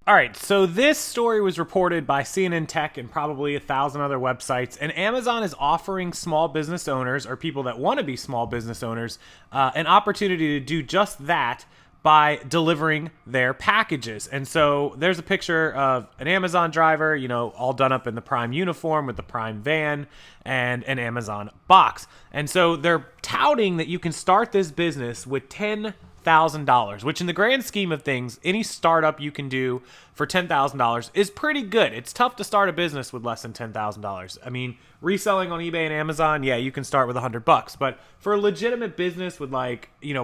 All right, so this story was reported by CNN Tech and probably 1,000 other websites, and Amazon is offering small business owners or people that want to be small business owners an opportunity to do just that by delivering their packages. And so there's a picture of an Amazon driver, all done up in the Prime uniform with the Prime van and an Amazon box. And so they're touting that you can start this business with $10,000, which in the grand scheme of things, any startup you can do for $10,000 is pretty good. It's tough to start a business with less than $10,000. I mean, reselling on eBay and Amazon, yeah, you can start with $100, but for a legitimate business with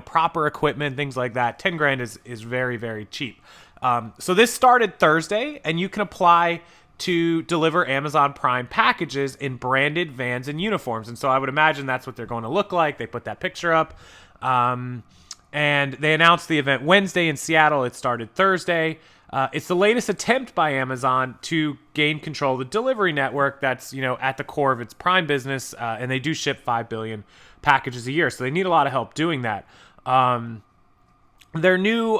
proper equipment, things like that, 10 grand is very, very cheap. So this started Thursday, and you can apply to deliver Amazon Prime packages in branded vans and uniforms. And so I would imagine that's what they're going to look like. They put that picture up. And they announced the event Wednesday in Seattle. It started Thursday. It's the latest attempt by Amazon to gain control of the delivery network that's, at the core of its Prime business. And they do ship 5 billion packages a year. So they need a lot of help doing that. Their new,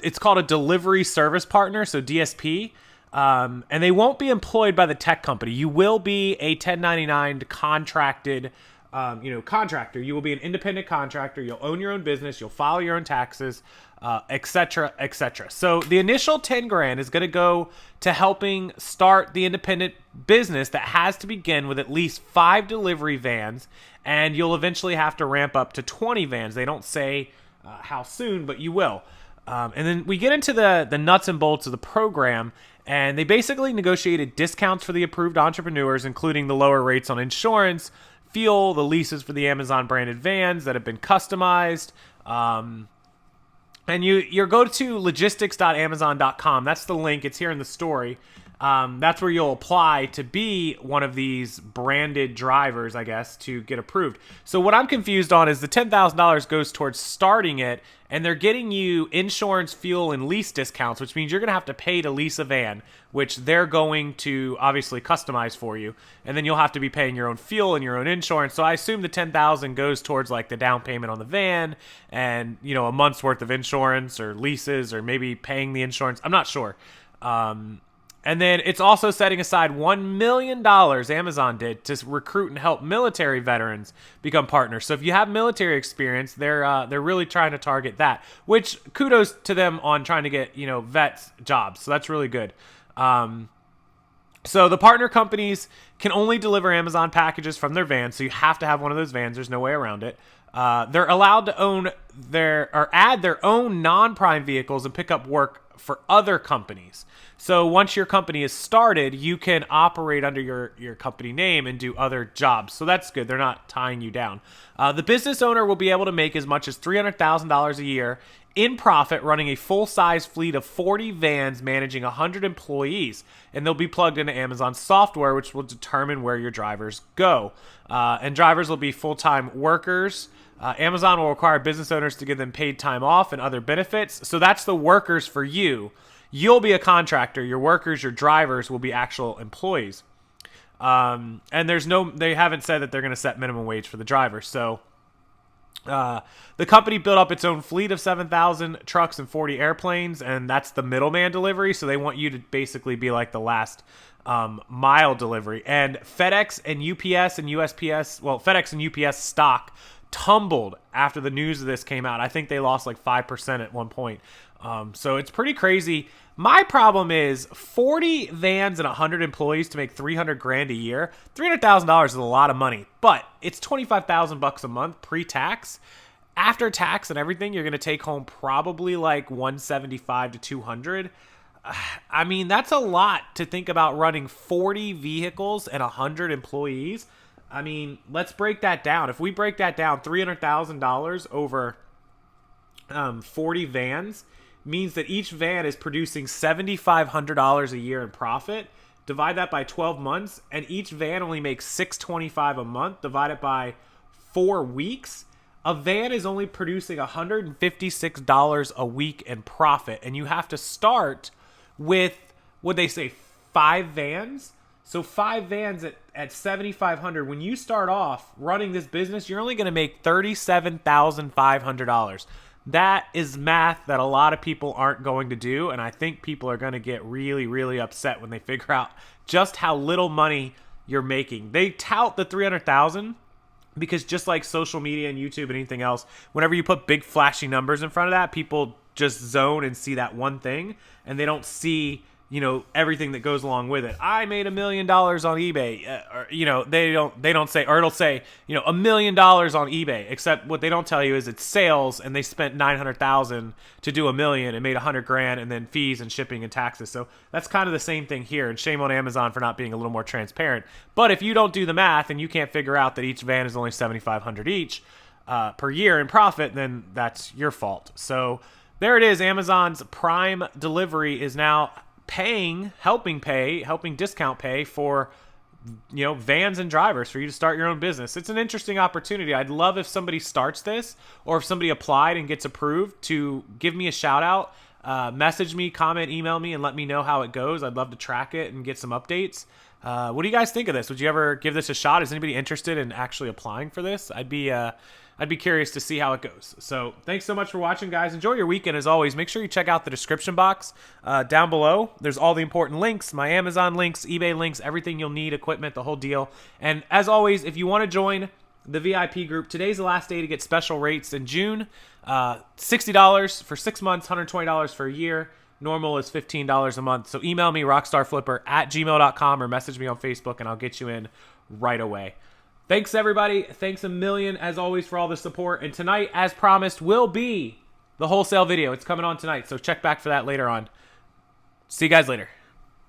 it's called a delivery service partner, so DSP. And they won't be employed by the tech company. You will be a 1099 contracted contractor. You will be an independent contractor. You'll own your own business. You'll file your own taxes, et cetera, et cetera. So the initial 10 grand is going to go to helping start the independent business that has to begin with at least 5 delivery vans, and you'll eventually have to ramp up to 20 vans. They don't say how soon, but you will. And then we get into the nuts and bolts of the program, and they basically negotiated discounts for the approved entrepreneurs, including the lower rates on insurance, fuel, the leases for the Amazon branded vans that have been customized. And you go to logistics.amazon.com. That's the link. It's here in the story. That's where you'll apply to be one of these branded drivers, I guess, to get approved. So what I'm confused on is the $10,000 goes towards starting it, and they're getting you insurance, fuel, and lease discounts, which means you're going to have to pay to lease a van, which they're going to obviously customize for you. And then you'll have to be paying your own fuel and your own insurance. So I assume the $10,000 goes towards like the down payment on the van and, a month's worth of insurance or leases or maybe paying the insurance. I'm not sure. And then it's also setting aside $1 million, Amazon did, to recruit and help military veterans become partners. So if you have military experience, they're really trying to target that, which kudos to them on trying to get, vets jobs. So that's really good. So the partner companies can only deliver Amazon packages from their vans. So you have to have one of those vans. There's no way around it. They're allowed to add their own non-Prime vehicles and pick up work for other companies. So once your company is started, you can operate under your company name and do other jobs. So that's good. They're not tying you down. The business owner will be able to make as much as $300,000 a year in profit running a full-size fleet of 40 vans managing 100 employees. And they'll be plugged into Amazon software, which will determine where your drivers go. And drivers will be full-time workers. Amazon will require business owners to give them paid time off and other benefits. So that's the workers for you. You'll be a contractor. Your workers, your drivers will be actual employees. And they haven't said that they're going to set minimum wage for the drivers. So the company built up its own fleet of 7,000 trucks and 40 airplanes, and that's the middleman delivery. So they want you to basically be like the last mile delivery. And FedEx and UPS and USPS, FedEx and UPS stock tumbled after the news of this came out. I think they lost like 5% at one point. So it's pretty crazy. My problem is 40 vans and 100 employees to make 300 grand a year. $300,000 is a lot of money, but it's $25,000 a month pre-tax. After tax and everything, you're going to take home probably like 175 to 200. I mean, that's a lot to think about running 40 vehicles and 100 employees. I mean, let's break that down. If we break that down, $300,000 over 40 vans means that each van is producing $7,500 a year in profit. Divide that by 12 months, and each van only makes $625 a month. Divide it by 4 weeks. A van is only producing $156 a week in profit, and you have to start with, what they say, 5 vans. So 5 vans at $7,500. When you start off running this business, you're only going to make $37,500. That is math that a lot of people aren't going to do, and I think people are going to get really, really upset when they figure out just how little money you're making. They tout the 300,000 because just like social media and YouTube and anything else, whenever you put big flashy numbers in front of that, people just zone and see that one thing, and they don't see, you know, everything that goes along with it. I made $1 million on eBay, or, you know, they don't say, or it'll say, you know, $1 million on eBay. Except what they don't tell you is it's sales, and they spent 900,000 to do $1 million and made 100 grand, and then fees and shipping and taxes. So that's kind of the same thing here. And shame on Amazon for not being a little more transparent. But if you don't do the math and you can't figure out that each van is only 7,500 each per year in profit, then that's your fault. So there it is. Amazon's Prime delivery is now helping discount pay for, you know, vans and drivers for you to start your own business. It's an interesting opportunity. I'd love if somebody starts this, or if somebody applied and gets approved, to give me a shout out, message me, comment, email me, and let me know how it goes. I'd love to track it and get some updates. What do you guys think of this? Would you ever give this a shot? Is anybody interested in actually applying for this? I'd be curious to see how it goes. So thanks so much for watching, guys. Enjoy your weekend. As always, make sure you check out the description box down below. There's all the important links, my Amazon links, eBay links, everything you'll need, equipment, the whole deal. And as always, if you want to join the VIP group, today's the last day to get special rates in June. $60 for 6 months, $120 for a year. Normal is $15 a month. So email me, rockstarflipper@gmail.com, or message me on Facebook, and I'll get you in right away. Thanks, everybody. Thanks a million, as always, for all the support. And tonight, as promised, will be the wholesale video. It's coming on tonight, so check back for that later on. See you guys later.